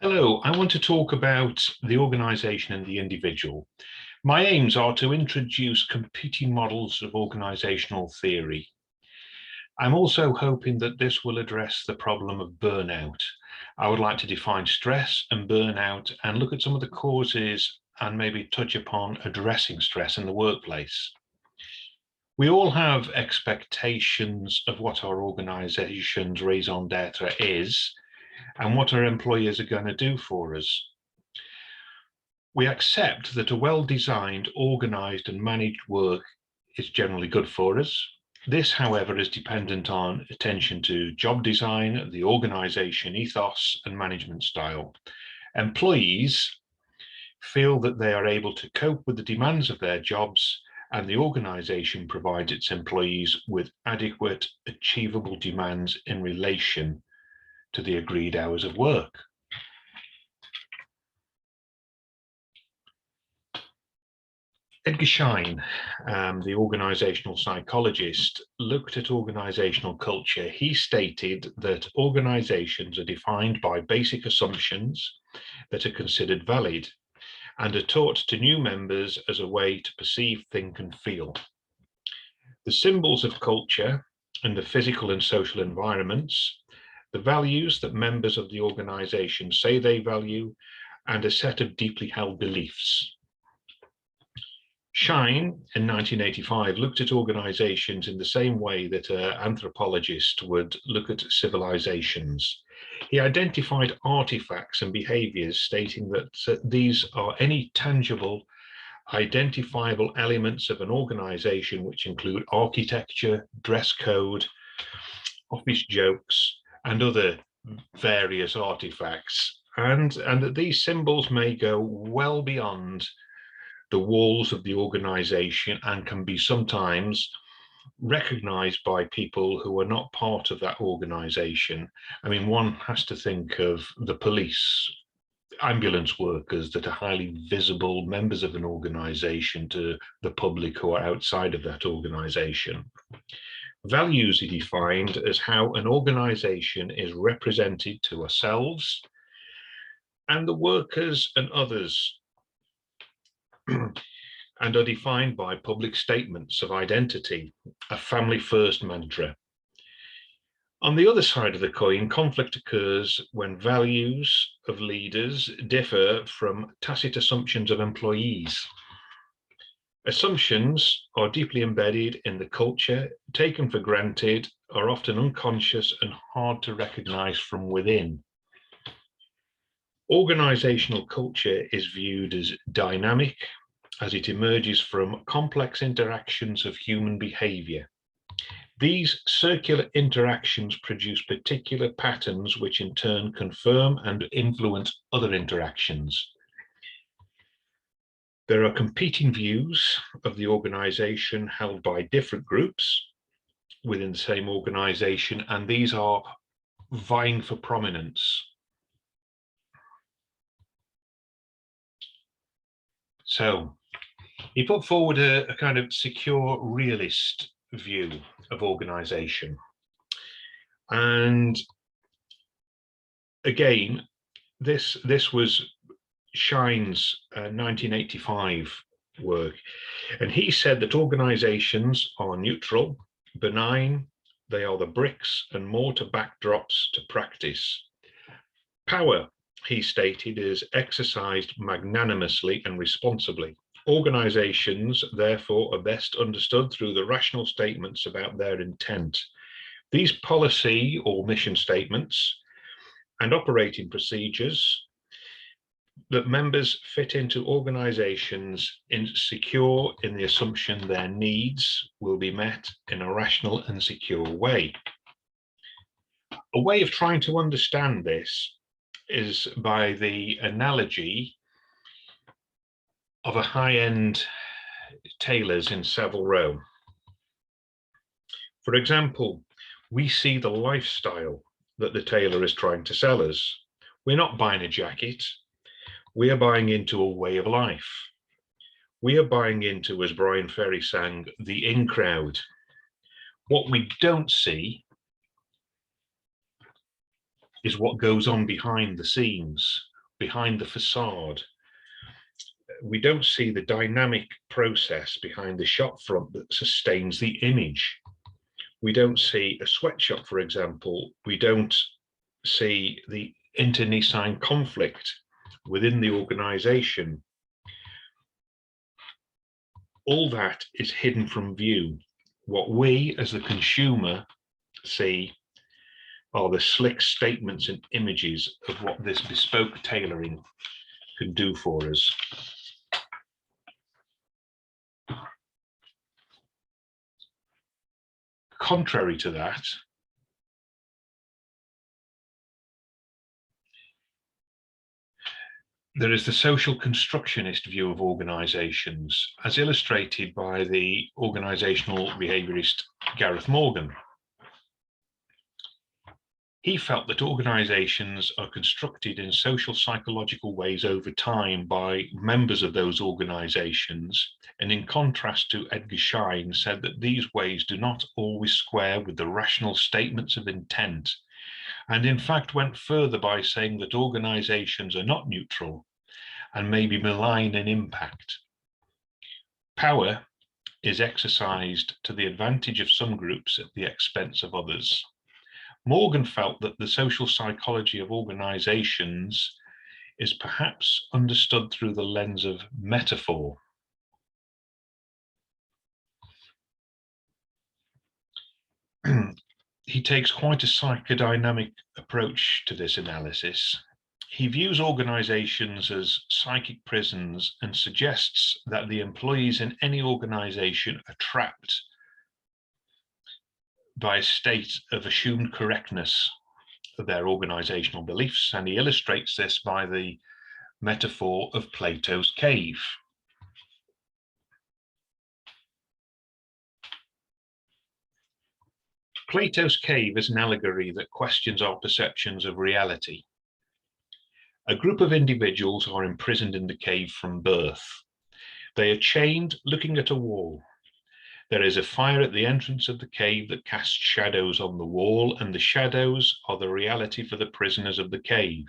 Hello, I want to talk about the organisation and the individual. My aims are to introduce competing models of organisational theory. I'm also hoping that this will address the problem of burnout. I would like to define stress and burnout and look at some of the causes and maybe touch upon addressing stress in the workplace. We all have expectations of what our organisation's raison d'etre is and what our employers are going to do for us. We accept that a well-designed, organised and managed work is generally good for us. This, however, is dependent on attention to job design, the organisation ethos and management style. Employees feel that they are able to cope with the demands of their jobs, and the organisation provides its employees with adequate, achievable demands in relation to the agreed hours of work. Edgar Schein, the organizational psychologist, looked at organizational culture. He stated that organizations are defined by basic assumptions that are considered valid and are taught to new members as a way to perceive, think, and feel. The symbols of culture and the physical and social environments, the values that members of the organization say they value, and a set of deeply held beliefs. Schein, in 1985, looked at organizations in the same way that an anthropologist would look at civilizations. He identified artifacts and behaviors, stating that these are any tangible, identifiable elements of an organization, which include architecture, dress code, office jokes, and other various artifacts, and that these symbols may go well beyond the walls of the organization and can be sometimes recognized by people who are not part of that organization. I mean, one has to think of the police, ambulance workers that are highly visible members of an organization to the public who are outside of that organization. Values are defined as how an organization is represented to ourselves and the workers and others, and are defined by public statements of identity, a family first mantra. On the other side of the coin, conflict occurs when values of leaders differ from tacit assumptions of employees. Assumptions are deeply embedded in the culture, taken for granted, are often unconscious and hard to recognize from within. Organizational culture is viewed as dynamic, as it emerges from complex interactions of human behavior. These circular interactions produce particular patterns which in turn confirm and influence other interactions. There are competing views of the organization held by different groups within the same organization, and these are vying for prominence. So he put forward a kind of secure realist view of organization. And again, this was Schein's 1985 work. And he said that organizations are neutral, benign, they are the bricks and mortar backdrops to practice. Power, he stated, is exercised magnanimously and responsibly. Organizations, therefore, are best understood through the rational statements about their intent. These policy or mission statements and operating procedures that members fit into organizations secure in the assumption their needs will be met in a rational and secure way. A way of trying to understand this is by the analogy of a high-end tailors in Savile Row. For example, we see the lifestyle that the tailor is trying to sell us. We're not buying a jacket. We are buying into a way of life. We are buying into, as Brian Ferry sang, the in crowd. What we don't see is what goes on behind the scenes. behind the facade. We don't see the dynamic process behind the shop front that sustains the image. We don't see a sweatshop, for example. We don't see the internecine conflict within the organization. All that is hidden from view. What we as the consumer see are the slick statements and images of what this bespoke tailoring can do for us. Contrary to that, there is the social constructionist view of organizations, as illustrated by the organizational behaviorist Gareth Morgan. He felt that organizations are constructed in social psychological ways over time by members of those organizations, and in contrast to Edgar Schein, said that these ways do not always square with the rational statements of intent, and in fact went further by saying that organizations are not neutral and may be malign in impact. Power is exercised to the advantage of some groups at the expense of others. Morgan felt that the social psychology of organizations is perhaps understood through the lens of metaphor. He takes quite a psychodynamic approach to this analysis. He views organizations as psychic prisons and suggests that the employees in any organization are trapped by a state of assumed correctness of their organizational beliefs, and he illustrates this by the metaphor of Plato's cave. Plato's cave is an allegory that questions our perceptions of reality. A group of individuals are imprisoned in the cave from birth. They are chained, looking at a wall. There is a fire at the entrance of the cave that casts shadows on the wall, and the shadows are the reality for the prisoners of the cave.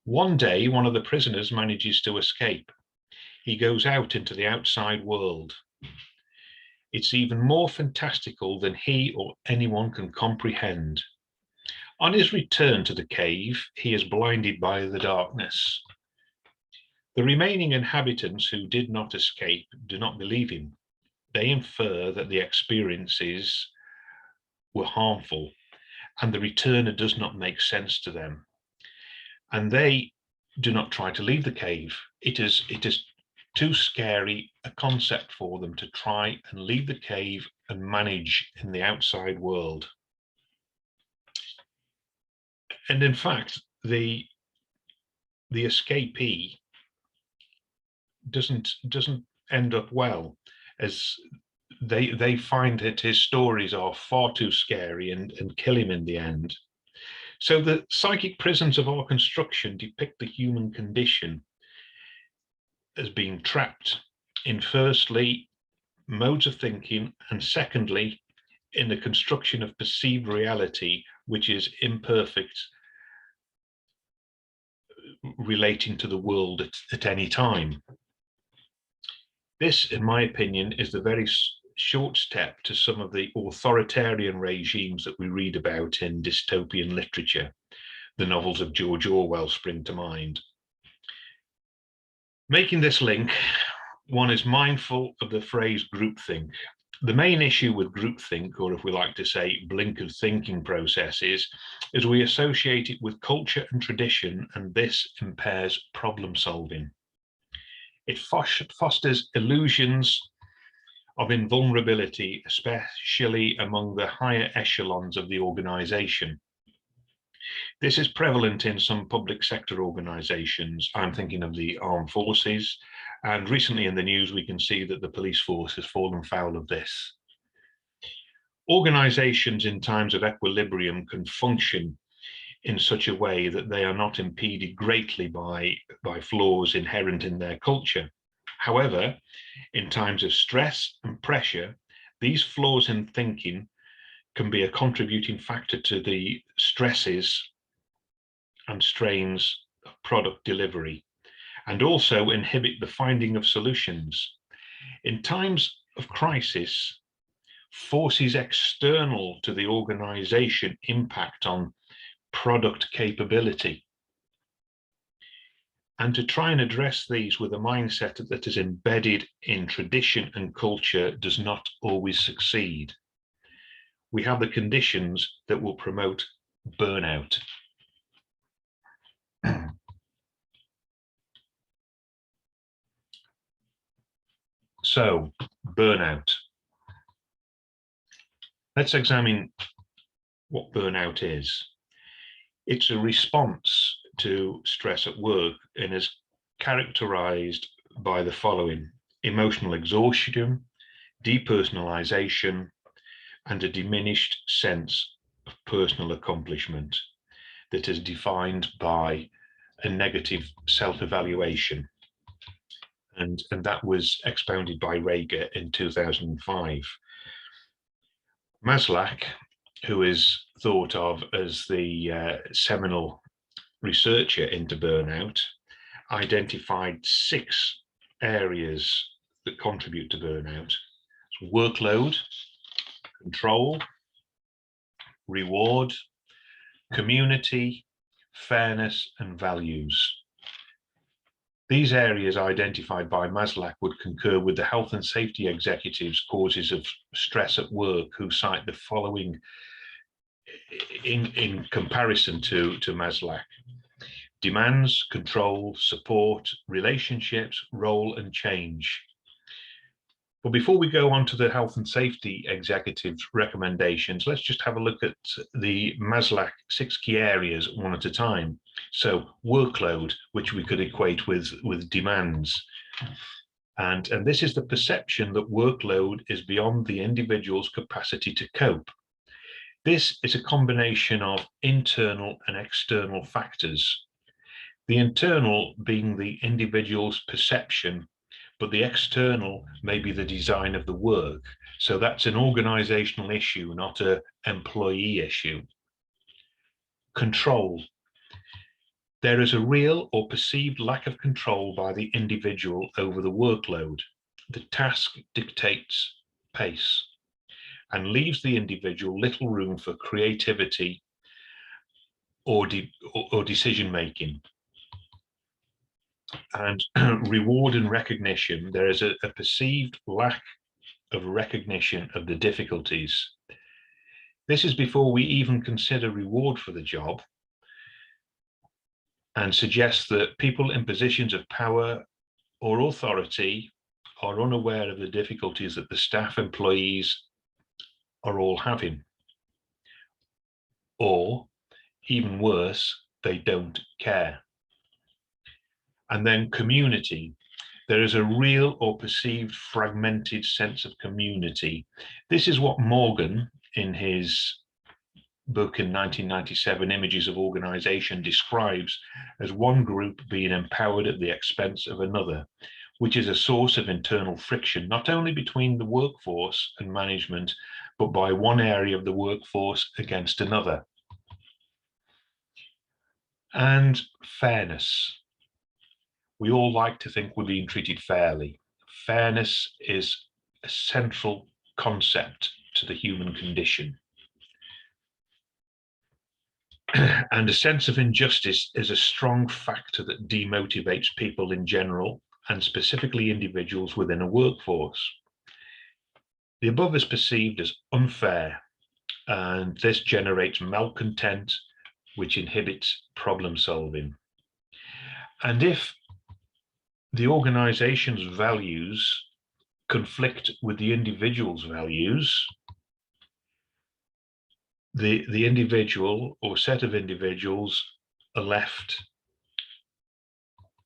One day, one of the prisoners manages to escape. He goes out into the outside world. It's even more fantastical than he or anyone can comprehend. On his return to the cave, he is blinded by the darkness. The remaining inhabitants who did not escape do not believe him. They infer that the experiences were harmful and the returner does not make sense to them. And they do not try to leave the cave. It is too scary a concept for them to try and leave the cave and manage in the outside world. And in fact, the escapee doesn't end up well, as they find that his stories are far too scary and kill him in the end. So the psychic prisons of our construction depict the human condition as being trapped in, firstly, modes of thinking, and secondly, in the construction of perceived reality, which is imperfect, relating to the world at any time. This, in my opinion, is the very short step to some of the authoritarian regimes that we read about in dystopian literature. The novels of George Orwell spring to mind. Making this link, one is mindful of the phrase groupthink. The main issue with groupthink, or if we like to say blink of thinking processes, is we associate it with culture and tradition, and this impairs problem solving. It fosters illusions of invulnerability, especially among the higher echelons of the organization. This is prevalent in some public sector organizations. I'm thinking of the armed forces, and recently in the news we can see that the police force has fallen foul of this. Organizations in times of equilibrium can function in such a way that they are not impeded greatly by flaws inherent in their culture. However, in times of stress and pressure, these flaws in thinking can be a contributing factor to the stresses and strains of product delivery, and also inhibit the finding of solutions. In times of crisis, forces external to the organization impact on product capability. And to try and address these with a mindset that is embedded in tradition and culture does not always succeed. We have the conditions that will promote burnout. So, burnout. Let's examine what burnout is. It's a response to stress at work and is characterized by the following: emotional exhaustion, depersonalization, and a diminished sense of personal accomplishment that is defined by a negative self-evaluation. And that was expounded by Rager in 2005. Maslach, who is thought of as the seminal researcher into burnout, identified 6 areas that contribute to burnout: workload, control, reward, community, fairness, and values. These areas identified by Maslach would concur with the health and safety executives' causes of stress at work, who cite the following in comparison to Maslach: demands, control, support, relationships, role, and change. But before we go on to the health and safety executives' recommendations, let's just have a look at the Maslach 6 key areas one at a time. So workload, which we could equate with demands. And this is the perception that workload is beyond the individual's capacity to cope. This is a combination of internal and external factors. The internal being the individual's perception, but the external may be the design of the work. So that's an organizational issue, not an employee issue. Control. There is a real or perceived lack of control by the individual over the workload. The task dictates pace and leaves the individual little room for creativity or decision making. And reward and recognition. There is a perceived lack of recognition of the difficulties. This is before we even consider reward for the job, and suggests that people in positions of power or authority are unaware of the difficulties that the staff employees are all having. Or, even worse, they don't care. And then community. There is a real or perceived fragmented sense of community. This is what Morgan, in his book in 1997, Images of Organization, describes as one group being empowered at the expense of another, which is a source of internal friction, not only between the workforce and management, but by one area of the workforce against another. And fairness. We all like to think we're being treated fairly. Fairness is a central concept to the human condition. And a sense of injustice is a strong factor that demotivates people in general, and specifically individuals within a workforce. The above is perceived as unfair, and this generates malcontent, which inhibits problem solving. And if the organization's values conflict with the individual's values, the individual or set of individuals are left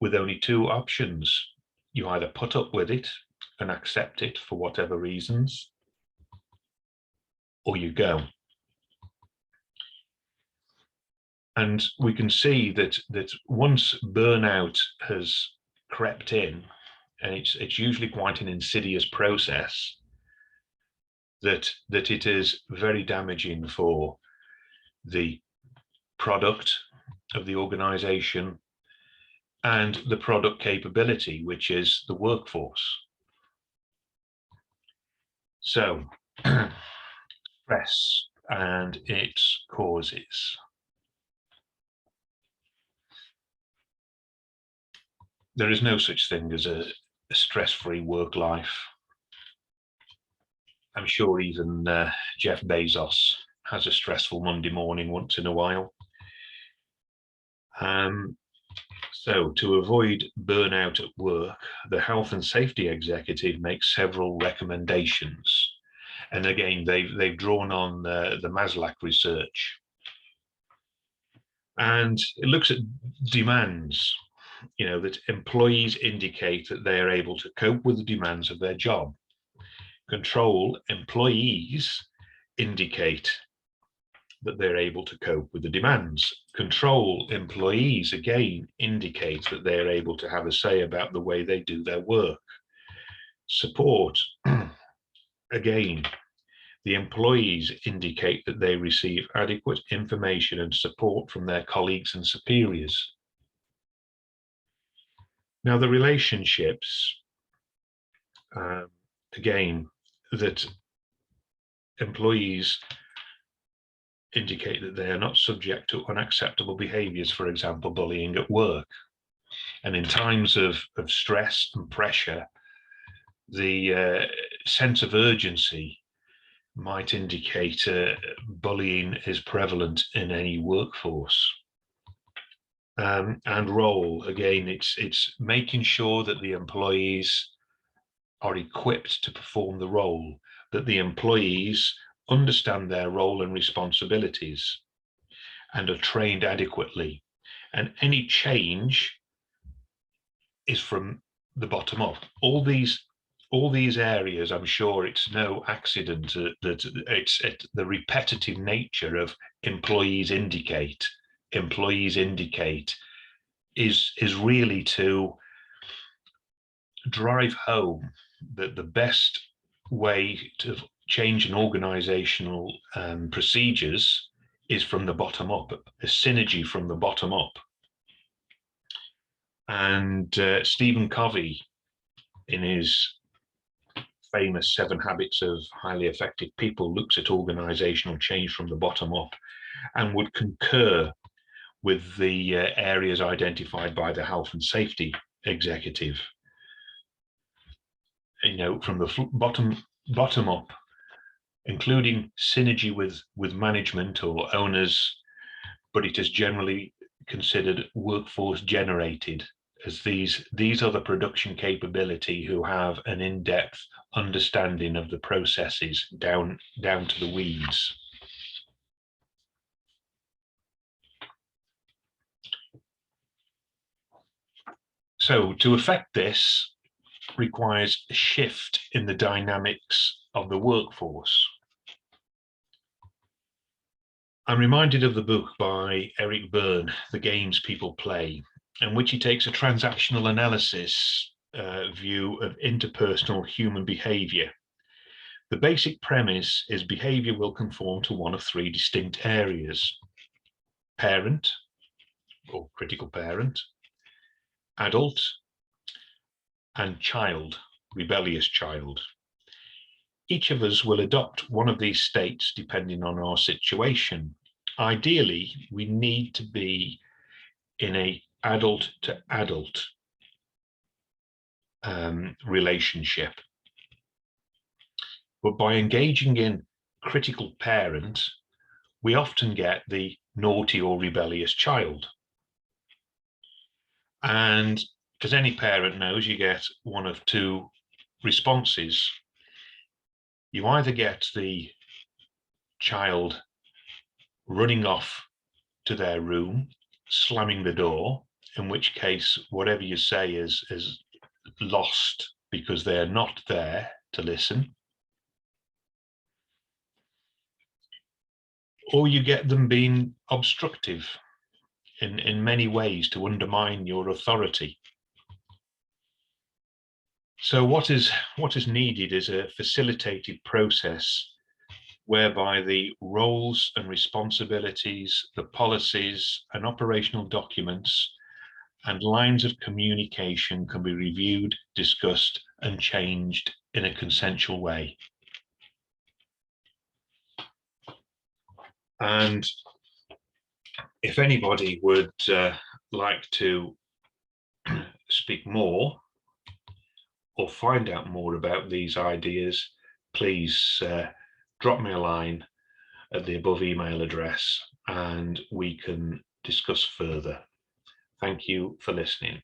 with only 2 options. You either put up with it and accept it for whatever reasons, or you go. And we can see that once burnout has crept in, and it's usually quite an insidious process, that it is very damaging for the product of the organization, and the product capability, which is the workforce. So, stress and its causes. There is no such thing as a stress-free work life. I'm sure even Jeff Bezos has a stressful Monday morning once in a while. So to avoid burnout at work, the health and safety executive makes several recommendations. And again, they've drawn on the Maslach research. And it looks at demands, that employees indicate that they are able to cope with the demands of their job. Control employees indicate that they're able to cope with the demands. Control employees, again, indicate that they're able to have a say about the way they do their work. Support, again, the employees indicate that they receive adequate information and support from their colleagues and superiors. Now, the relationships, again, that employees indicate that they are not subject to unacceptable behaviors, for example, bullying at work. And in times of stress and pressure, the sense of urgency might indicate bullying is prevalent in any workforce. And role, again, it's making sure that the employees are equipped to perform the role, that the employees understand their role and responsibilities and are trained adequately. And any change is from the bottom up. All these areas, I'm sure it's no accident that it's the repetitive nature of employees indicate is really to drive home that the best way to change an organizational procedures is from the bottom up, a synergy from the bottom up. And Stephen Covey, in his famous 7 Habits of Highly Effective People, looks at organizational change from the bottom up and would concur with the areas identified by the health and safety executive. From the bottom up, including synergy with management or owners, but it is generally considered workforce generated, as these are the production capability who have an in-depth understanding of the processes down to the weeds. So to affect this requires a shift in the dynamics of the workforce. I'm reminded of the book by Eric Berne, The Games People Play, in which he takes a transactional analysis view of interpersonal human behavior. The basic premise is behavior will conform to one of 3 distinct areas: parent or critical parent, adult, and child, rebellious child. Each of us will adopt one of these states depending on our situation. Ideally, we need to be in a adult to adult relationship. But by engaging in critical parent, we often get the naughty or rebellious child. And as any parent knows, you get one of 2 responses. You either get the child running off to their room, slamming the door, in which case whatever you say is lost because they're not there to listen. Or you get them being obstructive in many ways to undermine your authority. So what is needed is a facilitated process whereby the roles and responsibilities, the policies and operational documents and lines of communication can be reviewed, discussed, and changed in a consensual way. And if anybody would like to speak more or find out more about these ideas, please drop me a line at the above email address and we can discuss further. Thank you for listening.